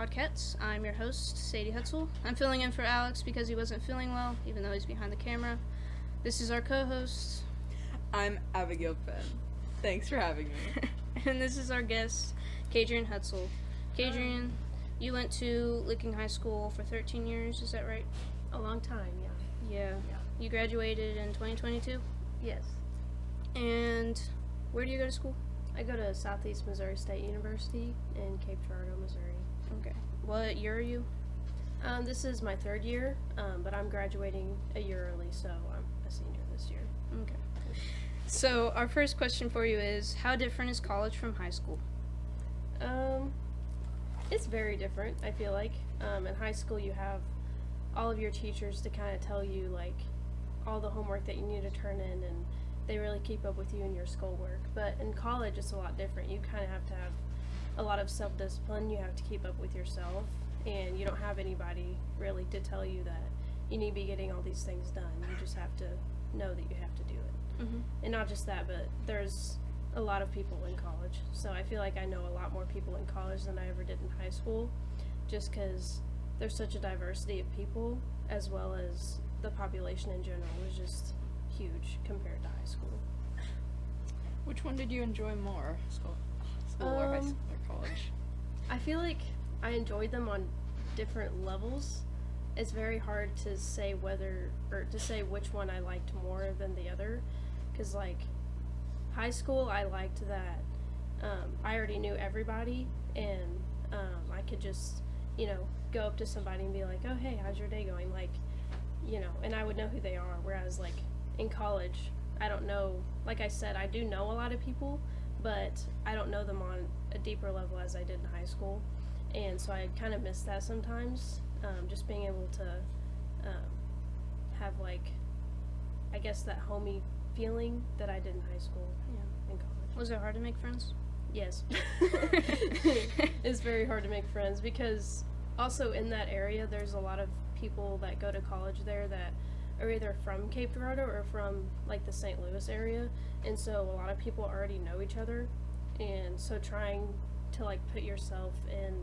Podcasts. I'm your host, Sadie Hutsell. I'm filling in for Alex because he wasn't feeling well, even though he's behind the camera. This is our co-host. I'm Abigail Penn. Thanks for having me. And this is our guest, Cadrian Hutsell. Cadrian, you went to Licking High School for 13 years, is that right? A long time, yeah. Yeah. You graduated in 2022? Yes. And where do you go to school? I go to Southeast Missouri State University in Cape Girardeau, Missouri. Okay. What year are you? This is my third year, but I'm graduating a year early, so I'm a senior this year. Okay. So our first question for you is, how different is college from high school? It's very different, I feel like. In high school, you have all of your teachers to kind of tell you, like, all the homework that you need to turn in, and they really keep up with you in your schoolwork. But in college, it's a lot different. You kind of have to have a lot of self-discipline. You have to keep up with yourself, and you don't have anybody really to tell you that you need to be getting all these things done. You just have to know that you have to do it. Mm-hmm. And not just that, but there's a lot of people in college. So I feel like I know a lot more people in college than I ever did in high school, just because there's such a diversity of people, as well as the population in general is just huge compared to high school. Which one did you enjoy more? School or high school or college? I feel like I enjoyed them on different levels. It's very hard to say which one I liked more than the other, because like high school I liked that I already knew everybody, and I could just go up to somebody and be like, oh hey, how's your day going, like, and I would know who they are. Whereas like in college, I don't know, like I said, I do know a lot of people, but I don't know them on a deeper level as I did in high school. And so I kind of miss that sometimes, just being able to have, like, I guess that homey feeling that I did in high school. Yeah. In college. Was it hard to make friends? Yes. It's very hard to make friends, because also in that area there's a lot of people that go to college there that are either from Cape Girardeau or from like the St. Louis area, and so a lot of people already know each other, and so trying to like put yourself in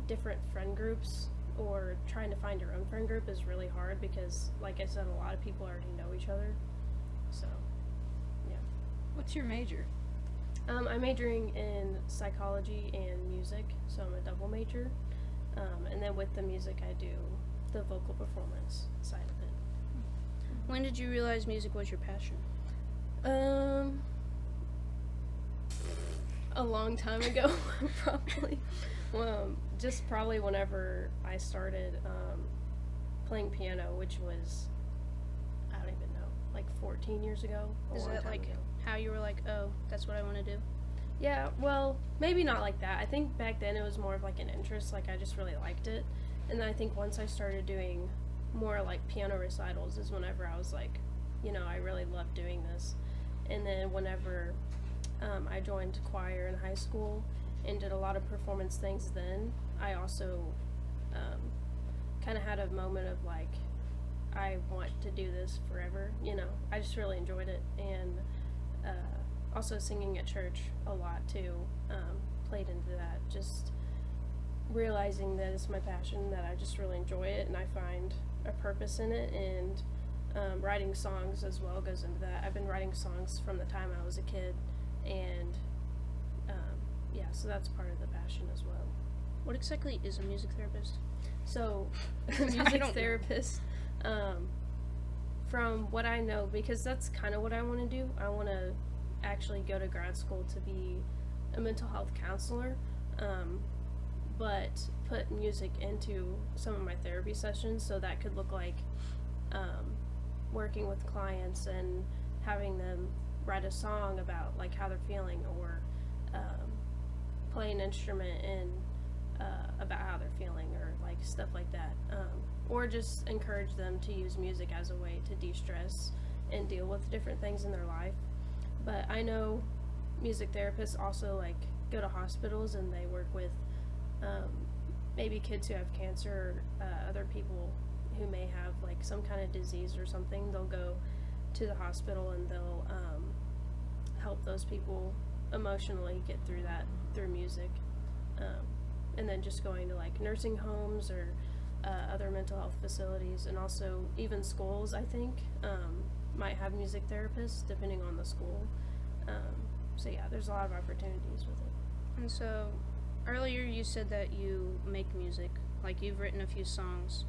different friend groups or trying to find your own friend group is really hard, because like I said, a lot of people already know each other. So yeah. What's your major? I'm majoring in psychology and music, so I'm a double major, and then with the music I do the vocal performance side of it. When did you realize music was your passion? A long time ago, probably. Just probably whenever I started playing piano, which was, I don't even know, like 14 years ago. Is that like how you were like, oh, that's what I want to do? Yeah, well, maybe not like that. I think back then it was more of like an interest, like I just really liked it. And then I think once I started doing more like piano recitals is whenever I was like, I really love doing this. And then whenever I joined choir in high school and did a lot of performance things, then I also kind of had a moment of like, I want to do this forever. I just really enjoyed it. And also singing at church a lot too played into that, just realizing that it's my passion, that I just really enjoy it and I find a purpose in it. And writing songs as well goes into that. I've been writing songs from the time I was a kid, and so that's part of the passion as well. What exactly is a music therapist? So a music therapist, from what I know, because that's kind of what I want to do, I want to actually go to grad school to be a mental health counselor, but put music into some of my therapy sessions. So that could look like working with clients and having them write a song about like how they're feeling, or play an instrument and about how they're feeling, or like stuff like that, or just encourage them to use music as a way to de-stress and deal with different things in their life. But I know music therapists also like go to hospitals and they work with maybe kids who have cancer, or other people who may have like some kind of disease or something. They'll go to the hospital and they'll help those people emotionally get through that through music. and then just going to like nursing homes or other mental health facilities, and also even schools, I think, might have music therapists depending on the school. So yeah, there's a lot of opportunities with it. And so, earlier you said that you make music, like you've written a few songs.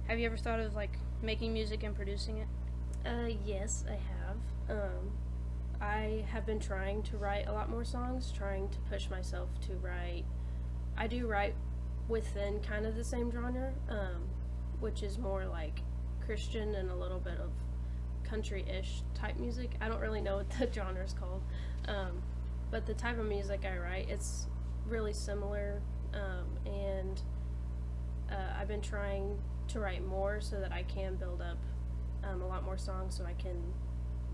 Have you ever thought of like making music and producing it? Yes, I have. I have been trying to write a lot more songs, trying to push myself to write. I do write within kind of the same genre, which is more like Christian and a little bit of country-ish type music. I don't really know what the genre is called, but the type of music I write, it's really similar, and I've been trying to write more so that I can build up a lot more songs so I can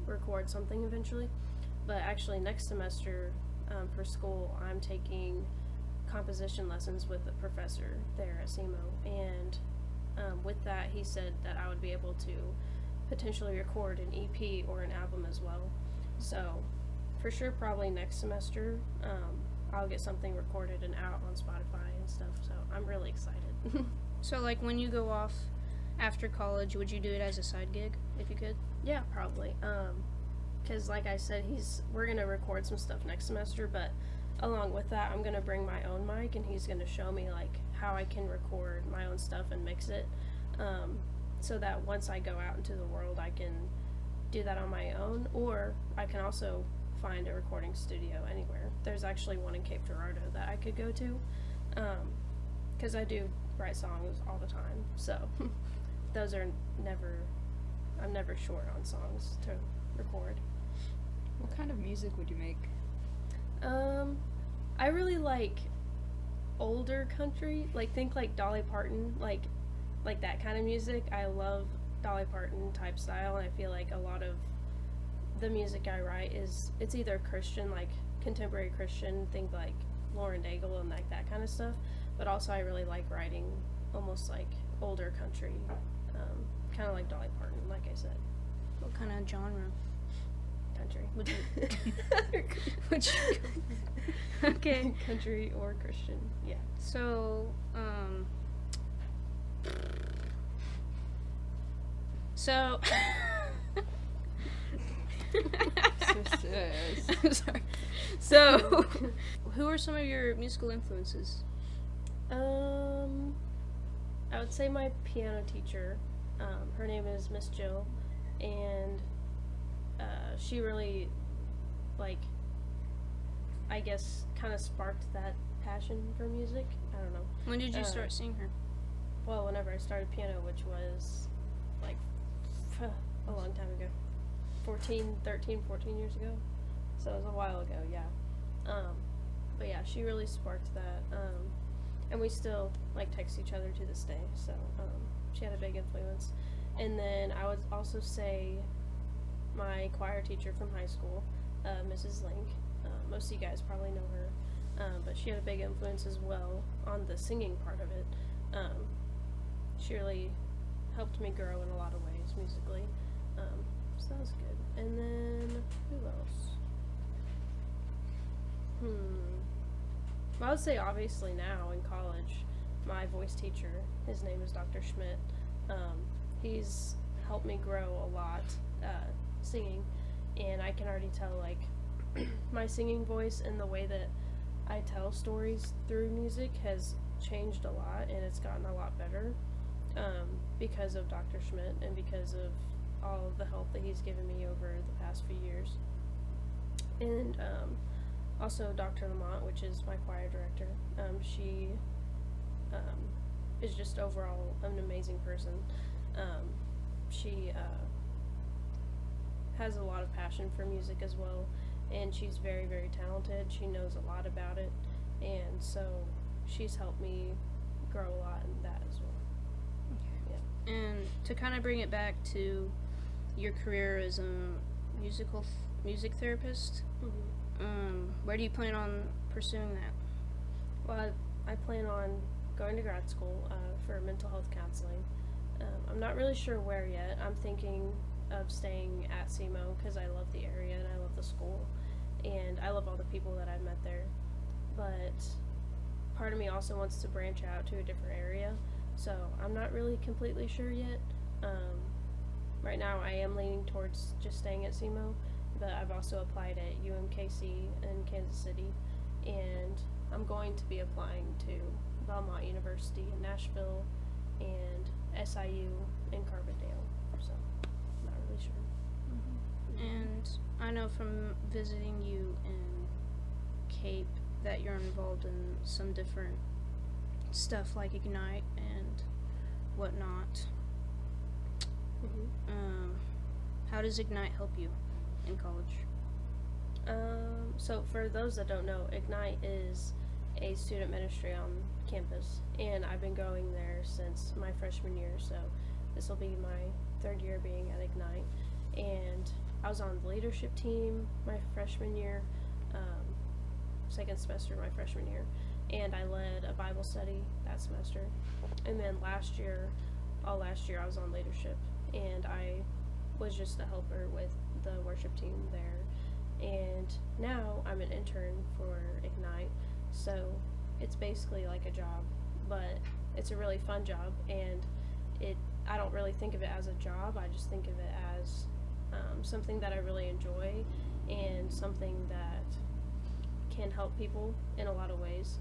record something eventually. But actually next semester for school, I'm taking composition lessons with a professor there at SEMO, and with that he said that I would be able to potentially record an EP or an album as well. So for sure probably next semester I'll get something recorded and out on Spotify and stuff, so I'm really excited. So like when you go off after college, would you do it as a side gig if you could? Yeah, probably. Because like I said, we're going to record some stuff next semester, but along with that, I'm going to bring my own mic, and he's going to show me like how I can record my own stuff and mix it, so that once I go out into the world, I can do that on my own, or I can also find a recording studio anywhere. There's actually one in Cape Girardeau that I could go to, because I do write songs all the time, so those are I'm never short on songs to record. What kind of music would you make? I really like older country, like think like Dolly Parton, like that kind of music. I love Dolly Parton type style, and I feel like a lot of the music I write it's either Christian, like contemporary Christian, think like Lauren Daigle and like that kind of stuff, but also I really like writing almost like older country, kind of like Dolly Parton, like I said. What kind of genre Country. would you? Would you? Okay. Country or Christian, yeah. So, so. Sisters. I'm sorry. So, who are some of your musical influences? I would say my piano teacher. Her name is Miss Jill, and she really, like, I guess, kind of sparked that passion for music. I don't know. When did you start seeing her? Well, whenever I started piano, which was, like, a long time ago. 14 years ago. So it was a while ago, yeah. But yeah, she really sparked that. And we still, like, text each other to this day. So she had a big influence. And then I would also say my choir teacher from high school, Mrs. Link. Most of you guys probably know her. But she had a big influence as well on the singing part of it. She really helped me grow in a lot of ways musically. So that was good. And then, who else? Well, I would say obviously now in college, my voice teacher, his name is Dr. Schmidt. He's helped me grow a lot singing, and I can already tell, like, my singing voice and the way that I tell stories through music has changed a lot, and it's gotten a lot better because of Dr. Schmidt and because of all of the help that he's given me over the past few years. And also Dr. Lamont, which is my choir director. She is just overall an amazing person. She has a lot of passion for music as well, and she's very, very talented. She knows a lot about it, and so she's helped me grow a lot in that as well. Okay. Yeah. And to kind of bring it back to your career as a music therapist, where do you plan on pursuing that? Well, I plan on going to grad school for mental health counseling. I'm not really sure where yet. I'm thinking of staying at SEMO because I love the area and I love the school, and I love all the people that I've met there. But part of me also wants to branch out to a different area. So I'm not really completely sure yet. Right now I am leaning towards just staying at SEMO, but I've also applied at UMKC in Kansas City, and I'm going to be applying to Belmont University in Nashville and SIU in Carbondale. So not really sure. And I know from visiting you in Cape that you're involved in some different stuff like Ignite and whatnot. How does Ignite help you in college? So for those that don't know, Ignite is a student ministry on campus, and I've been going there since my freshman year, so this will be my third year being at Ignite. And I was on the leadership team my freshman year, second semester my freshman year, and I led a Bible study that semester. And then all last year I was on leadership, and I was just a helper with the worship team there. And now I'm an intern for Ignite, so it's basically like a job, but it's a really fun job, and I don't really think of it as a job. I just think of it as something that I really enjoy and something that can help people in a lot of ways.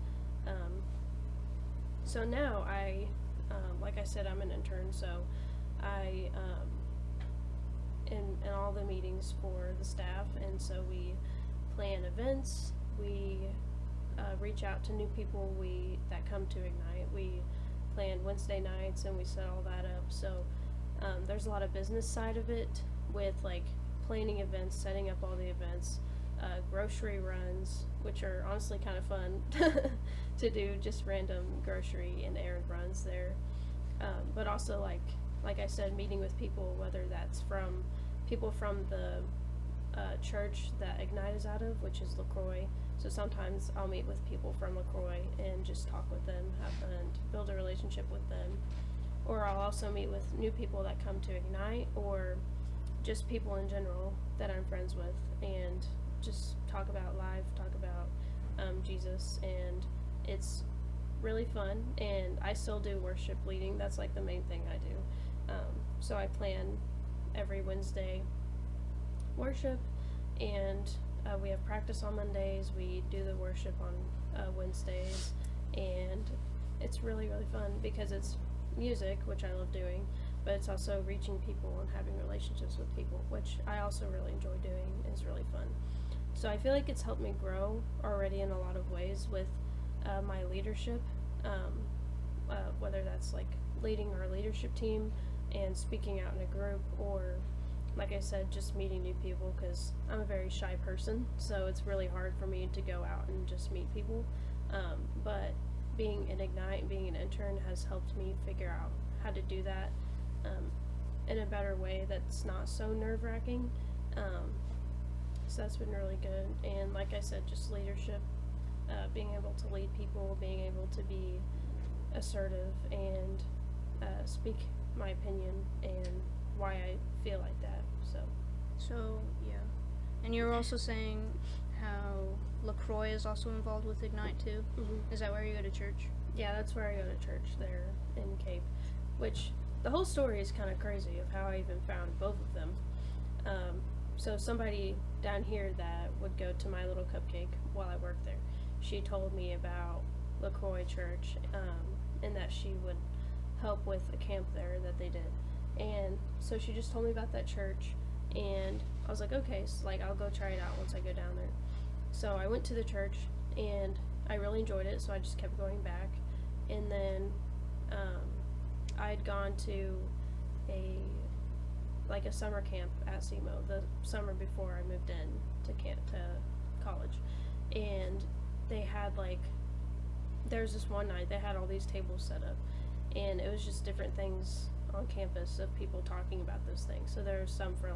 So now like I said, I'm an intern, so I in all the meetings for the staff, and so we plan events, we reach out to new people that come to Ignite, we plan Wednesday nights, and we set all that up. So there's a lot of business side of it with like planning events, setting up all the events, grocery runs, which are honestly kind of fun to do, just random grocery and errand runs there. But also like I said, meeting with people, whether that's from people from the church that Ignite is out of, which is LaCroix. So sometimes I'll meet with people from LaCroix and just talk with them, have fun, build a relationship with them. Or I'll also meet with new people that come to Ignite, or just people in general that I'm friends with, and just talk about life, talk about Jesus, and it's really fun. And I still do worship leading. That's like the main thing I do. So I plan every Wednesday worship, and we have practice on Mondays. We do the worship on Wednesdays, and it's really, really fun because it's music, which I love doing, but it's also reaching people and having relationships with people, which I also really enjoy doing. Is really fun. So I feel like it's helped me grow already in a lot of ways with my leadership, whether that's like leading our leadership team and speaking out in a group, or like I said, just meeting new people, because I'm a very shy person, so it's really hard for me to go out and just meet people. But being in Ignite, being an intern, has helped me figure out how to do that in a better way that's not so nerve-wracking. So that's been really good. And like I said, just leadership, being able to lead people, being able to be assertive and speak my opinion and why I feel like that. So yeah. And you're also saying how LaCroix is also involved with Ignite too? Mm-hmm. Is that where you go to church? Yeah, that's where I go to church there in Cape, which the whole story is kind of crazy of how I even found both of them. So somebody down here that would go to My Little Cupcake while I worked there, she told me about LaCroix Church, and that she would help with a camp there that they did. And so she just told me about that church, and I was like, okay, so like I'll go try it out once I go down there. So I went to the church, and I really enjoyed it, so I just kept going back. And then I'd gone to a summer camp at SEMO the summer before I moved in to college, and they had there was this one night they had all these tables set up, and it was just different things on campus of people talking about those things. So there was some for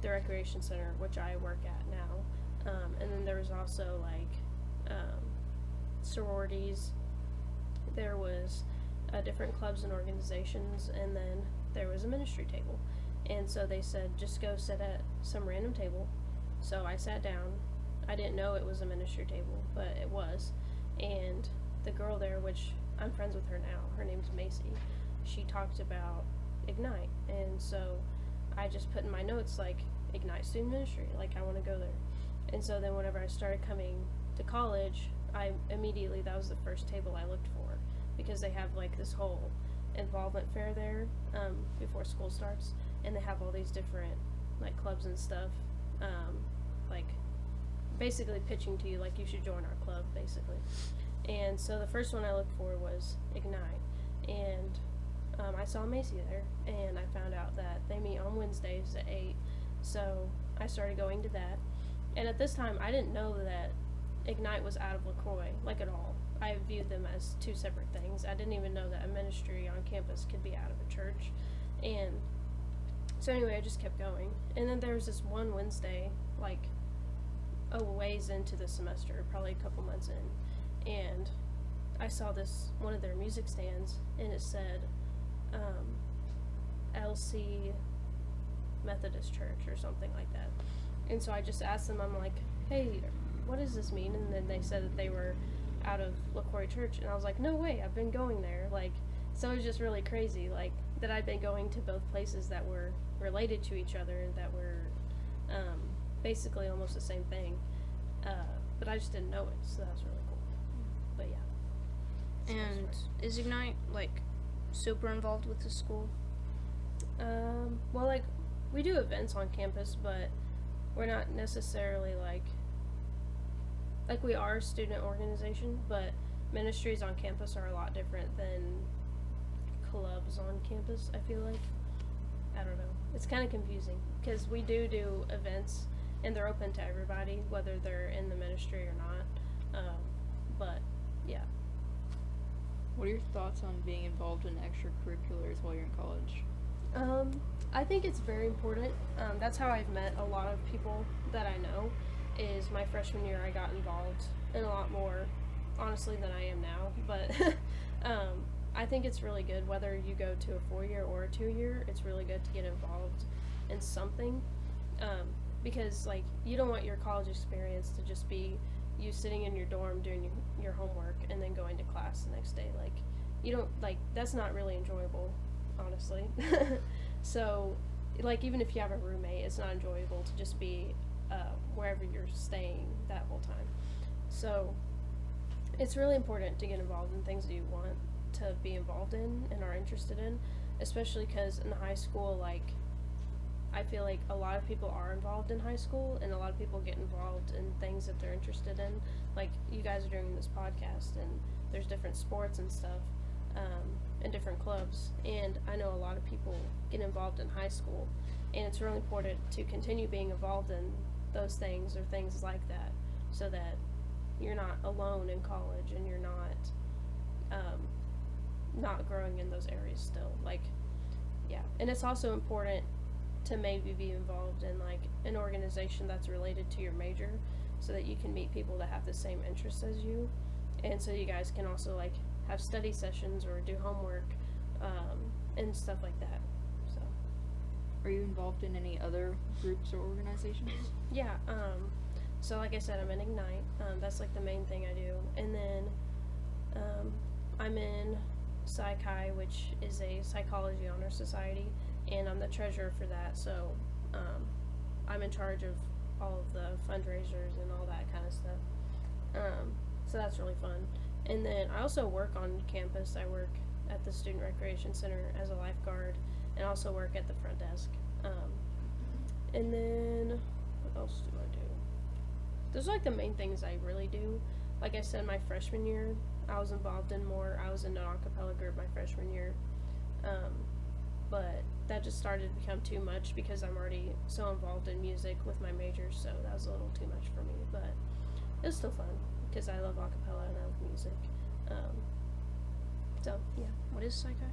the recreation center, which I work at now, and then there was also sororities. There was different clubs and organizations, and then there was a ministry table. And so they said, just go sit at some random table. So I sat down. I didn't know it was a ministry table, but it was. and the girl there, which I'm friends with her now, her name's Macy, she talked about Ignite, and so I just put in my notes, like, Ignite Student Ministry, like, I want to go there. And so then whenever I started coming to college, that was the first table I looked for, because they have, like, this whole involvement fair there, before school starts, and they have all these different, like, clubs and stuff, like, basically pitching to you, like, you should join our club, basically. And so the first one I looked for was Ignite, and I saw Macy there, and I found out that they meet on Wednesdays at 8, so I started going to that. And at this time, I didn't know that Ignite was out of LaCroix, like, at all. I viewed them as two separate things. I didn't even know that a ministry on campus could be out of a church. And so anyway, I just kept going. And then there was this one Wednesday, like, a ways into the semester, probably a couple months in, and I saw one of their music stands, and it said, LC Methodist Church or something like that. And so I just asked them, I'm like, hey, what does this mean? And then they said that they were out of LaCroix Church, and I was like, no way, I've been going there. Like, so it was just really crazy, like, that I'd been going to both places that were related to each other and that were basically almost the same thing, but I just didn't know it, so that was really cool. But yeah. And is Ignite, like, super involved with the school? Well, like, we do events on campus, but we're not necessarily, like, we are a student organization, but ministries on campus are a lot different than clubs on campus, I feel like. I don't know. It's kind of confusing, because we do events, and they're open to everybody, whether they're in the ministry or not. But, yeah. What are your thoughts on being involved in extracurriculars while you're in college? I think it's very important. That's how I've met a lot of people that I know, is my freshman year I got involved in a lot more, honestly, than I am now. But I think it's really good, whether you go to a 4-year or a 2-year, it's really good to get involved in something. Because, like, you don't want your college experience to just be you sitting in your dorm doing your homework and then going to class the next day. Like, you don't, like, that's not really enjoyable, honestly. So, like, even if you have a roommate, it's not enjoyable to just be wherever you're staying that whole time. So, it's really important to get involved in things that you want to be involved in and are interested in, especially because in high school, like, I feel like a lot of people are involved in high school, and a lot of people get involved in things that they're interested in. Like, you guys are doing this podcast, and there's different sports and stuff, and different clubs. And I know a lot of people get involved in high school, and it's really important to continue being involved in those things or things like that, so that you're not alone in college and you're not growing in those areas still. Like, yeah. And it's also important to maybe be involved in, like, an organization that's related to your major, so that you can meet people that have the same interests as you, and so you guys can also, like, have study sessions or do homework, and stuff like that. So, are you involved in any other groups or organizations? Yeah, so like I said, I'm in Ignite, that's, like, the main thing I do, and then, I'm in Psy-Chi, which is a psychology honor society, and I'm the treasurer for that, so I'm in charge of all of the fundraisers and all that kind of stuff. So that's really fun. And then I also work on campus. I work at the Student Recreation Center as a lifeguard, and also work at the front desk. And then what else do I do? Those are, like, the main things I really do. Like I said, my freshman year, I was involved in more. I was in an a cappella group my freshman year. But that just started to become too much because I'm already so involved in music with my major, so that was a little too much for me. But it was still fun because I love a cappella and I love music. So, yeah. What is Psychi?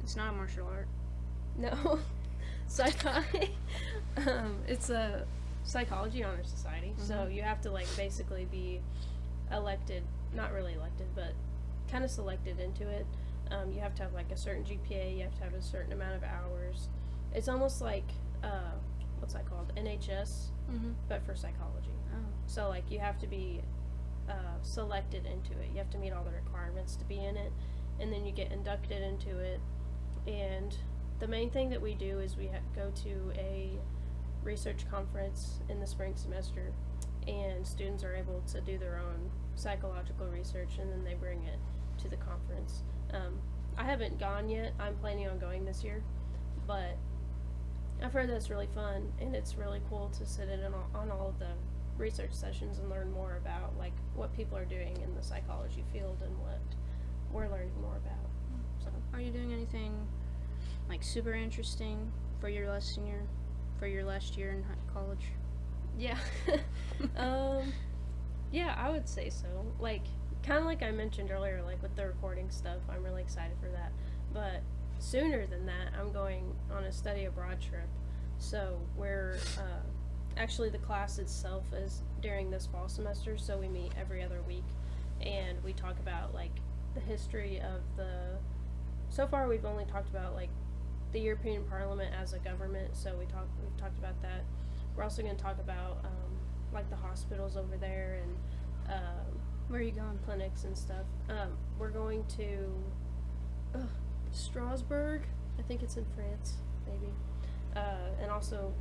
It's not a martial art. No. Psychi. It's a psychology honor society. Mm-hmm. So you have to, like, basically be elected, not really elected, but kind of selected into it. You have to have, like, a certain GPA, you have to have a certain amount of hours. It's almost like, what's that called? NHS, Mm-hmm. but for psychology. Oh. So, like, you have to be selected into it. You have to meet all the requirements to be in it, and then you get inducted into it. And the main thing that we do is we go to a research conference in the spring semester, and students are able to do their own psychological research, and then they bring it to the conference. I haven't gone yet. I'm planning on going this year, but I've heard that's really fun, and it's really cool to sit in on all of the research sessions and learn more about like what people are doing in the psychology field and what we're learning more about. So, Are you doing anything like super interesting for your last year in college? yeah, yeah, I would say so. Like, kind of like I mentioned earlier, like with the recording stuff, I'm really excited for that. But sooner than that, I'm going on a study abroad trip. So we're actually the class itself is during this fall semester, so we meet every other week, and we talk about like the history of the. So far, we've only talked about like the European Parliament as a government. So we've talked about that. We're also going to talk about like the hospitals over there and Where are you going? clinics and stuff. We're going to Strasbourg. I think it's in France, maybe, and also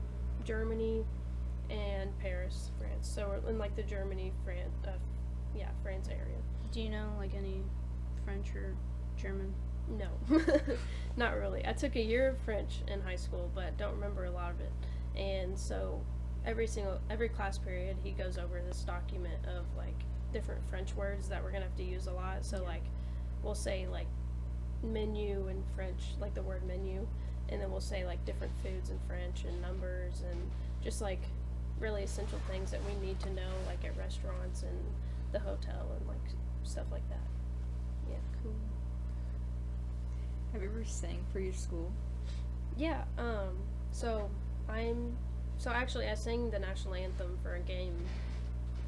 Germany and Paris, France. So we're in like the Germany, France area. Do you know like any French or German? No, not really. I took a year of French in high school, but don't remember a lot of it. And so every class period, he goes over this document of like different French words that we're gonna have to use a lot. So like, we'll say like menu in French, like the word menu, and then we'll say like different foods in French and numbers and just like really essential things that we need to know, like at restaurants and the hotel and like stuff like that. Yeah. Cool. Have you ever sang for your school? Yeah, so actually I sang the national anthem for a game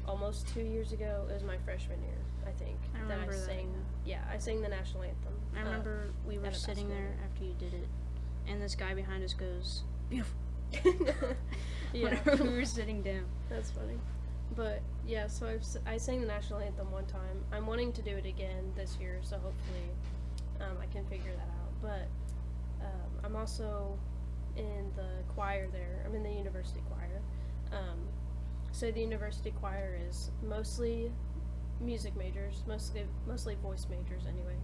almost 2 years ago. It was my freshman year, I think. I remember that, Yeah, I sang the national anthem. I remember we were at a sitting there basketball after you did it, and this guy behind us goes, "Beautiful." Yeah, Whenever we were sitting down. that's funny. But yeah, so I sang the national anthem one time. I'm wanting to do it again this year, so hopefully I can figure that out. But I'm also in the choir there. I'm in the university choir. So the university choir is mostly music majors, mostly voice majors anyway.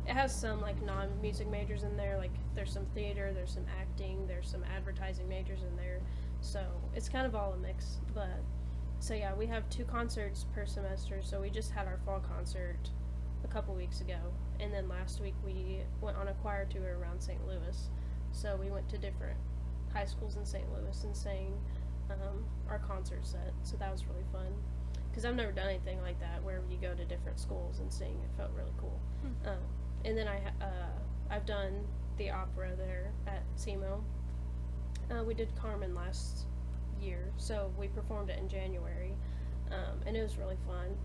It has some like non-music majors in there, like there's some theater, there's some acting, there's some advertising majors in there. So it's kind of all a mix. But so yeah, we have 2 concerts per semester. So we just had our fall concert a couple weeks ago, and then last week we went on a choir tour around St. Louis. So we went to different high schools in St. Louis and sang our concert set. So that was really fun, because I've never done anything like that where you go to different schools and sing. It felt really cool. And then I've done the opera there at SEMO. We did Carmen last year, so we performed it in January, and it was really fun.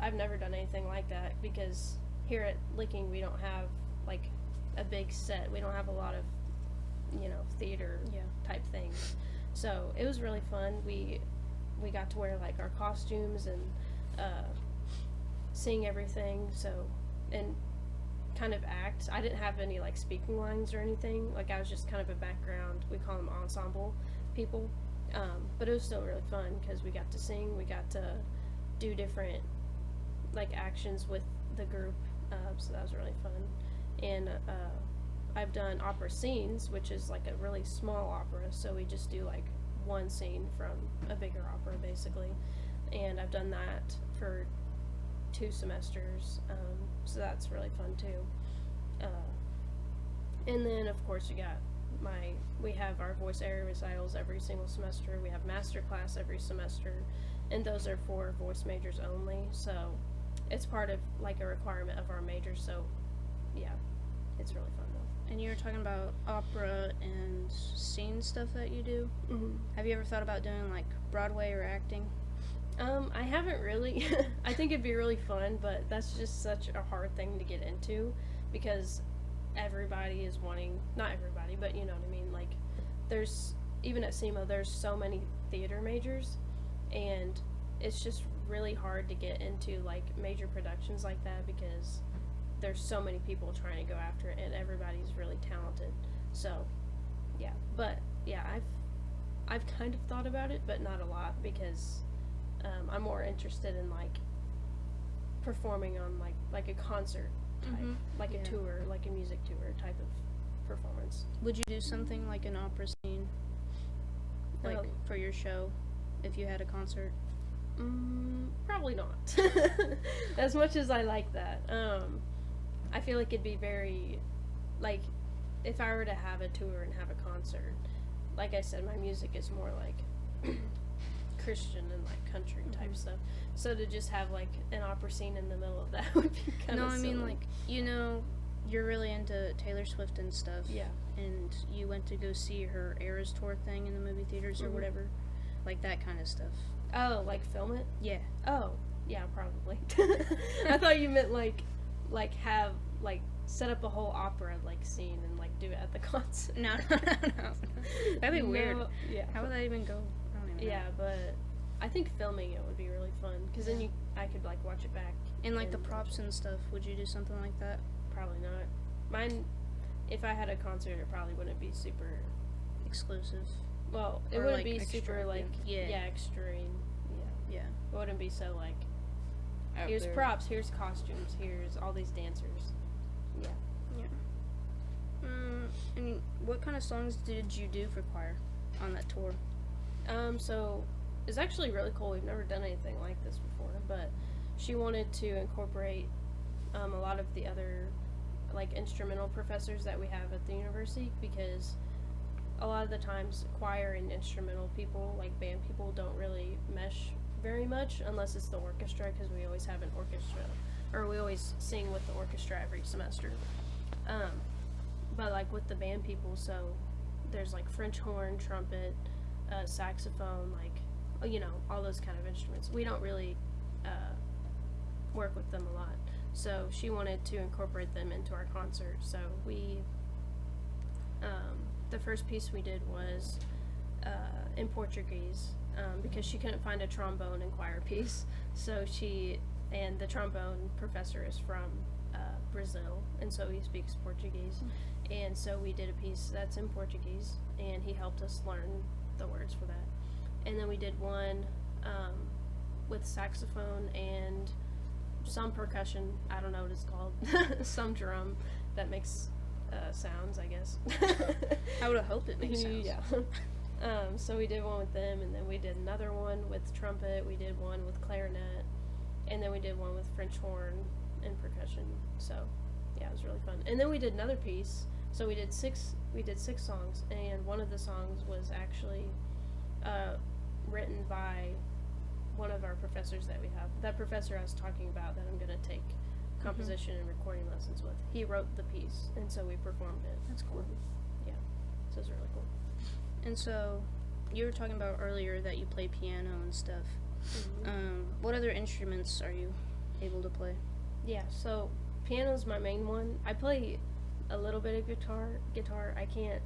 I've never done anything like that, because here at Licking we don't have like a big set. We don't have a lot of, theater type things. So it was really fun. We got to wear like our costumes and sing everything. So, and kind of act. I didn't have any like speaking lines or anything. Like I was just kind of a background. We call them ensemble people. But it was still really fun, because we got to sing. We got to do different like actions with the group, so that was really fun. And I've done opera scenes, which is like a really small opera, so we just do like one scene from a bigger opera basically, and I've done that for 2 semesters, so that's really fun too. And then of course we have our voice area recitals every single semester. We have master class every semester, and those are for voice majors only, so it's part of like a requirement of our major. So yeah, it's really fun though. And you were talking about opera and scene stuff that you do. Mm-hmm. Have you ever thought about doing like Broadway or acting? I haven't really. I think it'd be really fun, but that's just such a hard thing to get into, because everybody is wanting, not everybody, but you know what I mean, like even at SEMO there's so many theater majors, and it's just really hard to get into like major productions like that because there's so many people trying to go after it and everybody's really talented. So, yeah. But yeah, I've kind of thought about it, but not a lot because I'm more interested in like performing on like a concert type, like a tour, like a music tour type of performance. Would you do something like an opera scene, like for your show, if you had a concert? Probably not. As much as I like that, I feel like it'd be very, like, if I were to have a tour and have a concert, like I said, my music is more like Christian and like country type stuff. So to just have like an opera scene in the middle of that would be kind of No, I mean like, you know, you're really into Taylor Swift and stuff. Yeah. And you went to go see her Eras Tour thing in the movie theaters or whatever, like that kind of stuff. Oh, like film it? Yeah. Oh, yeah, probably. I thought you meant like have like set up a whole opera like scene and like do it at the concert. No. That'd be weird. Yeah. How would that even go? I don't even know. Yeah, but I think filming it would be really fun because then I could like watch it back. And like the props and stuff, would you do something like that? Probably not. Mine, if I had a concert, it probably wouldn't be super exclusive. Well, it Or, wouldn't like, be extra, super like yeah. extreme. Yeah. It wouldn't be so like Out here's there. props, here's costumes, here's all these dancers. Yeah. And what kind of songs did you do for choir on that tour? So it's actually really cool. We've never done anything like this before, but she wanted to incorporate a lot of the other like instrumental professors that we have at the university because a lot of the times choir and instrumental people, like band people, don't really mesh very much unless it's the orchestra because we always have an orchestra or we always sing with the orchestra every semester. But like with the band people, so there's like French horn, trumpet, saxophone, like, you know, all those kind of instruments. We don't really work with them a lot. So she wanted to incorporate them into our concert. So we, the first piece we did was in Portuguese because she couldn't find a trombone and choir piece. So and the trombone professor is from Brazil, and so he speaks Portuguese. And so we did a piece that's in Portuguese, and he helped us learn the words for that. And then we did one with saxophone and some percussion, I don't know what it's called, some drum that makes sounds, I guess. I would have hoped it makes sounds. Yeah. So we did one with them, and then we did another one with trumpet, we did one with clarinet, and then we did one with French horn and percussion. So yeah, it was really fun. And then we did another piece. So we did six songs, and one of the songs was actually written by one of our professors that we have. That professor I was talking about that I'm going to take composition and recording lessons with. He wrote the piece, and so we performed it. That's cool. Yeah, so it's really cool. And so, you were talking about earlier that you play piano and stuff. What other instruments are you able to play? Yeah, so piano's my main one. I play a little bit of guitar. I can't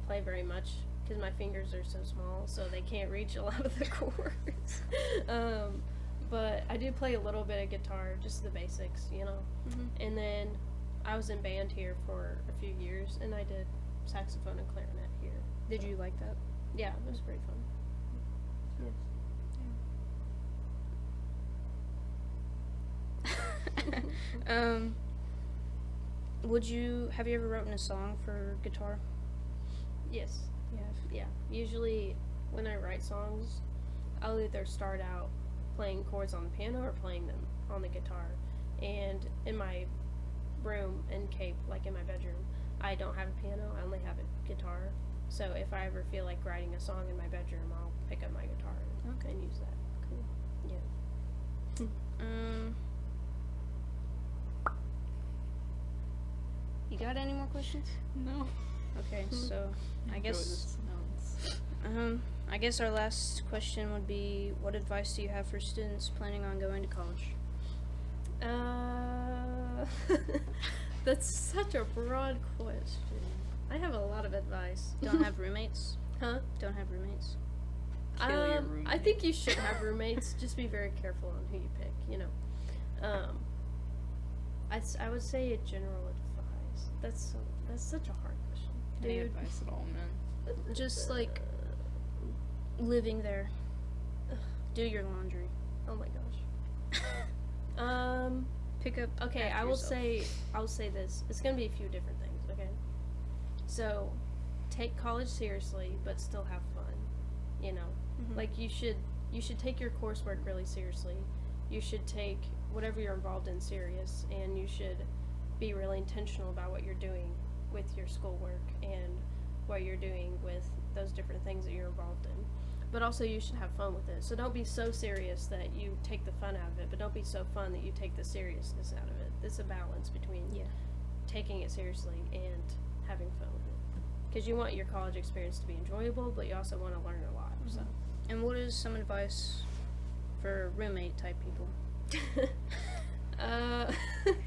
play very much because my fingers are so small, so they can't reach a lot of the chords. But I do play a little bit of guitar, just the basics, you know. And then I was in band here for a few years, and I did saxophone and clarinet here. Did you like that? Yeah, it was pretty fun. Have you ever written a song for guitar? Yes. Yeah. Usually when I write songs, I'll either start out playing chords on the piano or playing them on the guitar. And in my room in Cape, like in my bedroom, I don't have a piano, I only have a guitar. So if I ever feel like writing a song in my bedroom, I'll pick up my guitar and use that. Cool. Yeah. You got any more questions? No. Okay, so I Enjoy guess this announce. I guess our last question would be, what advice do you have for students planning on going to college? That's such a broad question. I have a lot of advice. Don't have roommates? Huh? Don't have roommates? Kill your I roommate. think you should have roommates. Just be very careful on who you pick, you know. I would say a general advice. That's such a hard question. Any Dude, advice at all, man? Just like living there. Do your laundry. oh my gosh. Pick up. Okay, after I'll yourself. say this. It's gonna be a few different things, okay? So, take college seriously, but still have fun. You know, Mhm. like you should take your coursework really seriously. You should take whatever you're involved in serious, and you should be really intentional about what you're doing with your schoolwork and what you're doing with those different things that you're involved in. But also, you should have fun with it. So don't be so serious that you take the fun out of it, but don't be so fun that you take the seriousness out of it. It's a balance between Yeah. taking it seriously and having fun with it. Because you want your college experience to be enjoyable, but you also want to learn a lot. So. And what is some advice for roommate type people?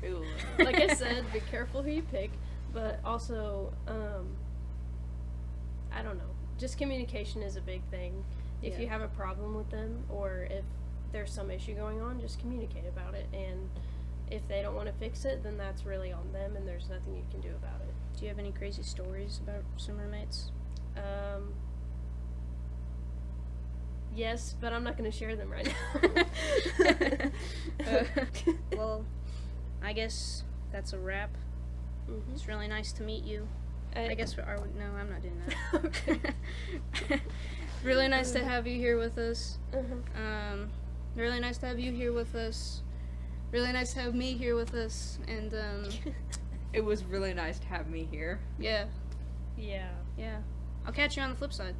Ooh. Like I said, be careful who you pick, but also, I don't know. Just communication is a big thing. If Yeah. you have a problem with them, or if there's some issue going on, just communicate about it. And if they don't want to fix it, then that's really on them, and there's nothing you can do about it. Do you have any crazy stories about some roommates? Yes, but I'm not going to share them right now. Well, I guess that's a wrap. Mhm. It's really nice to meet you. I guess no, I'm not doing that. Okay. Really nice to have you here with us. Uh-huh. Really nice to have you here with us. Really nice to have me here with us. And It was really nice to have me here. yeah, Yeah. yeah. I'll catch you on the flip side.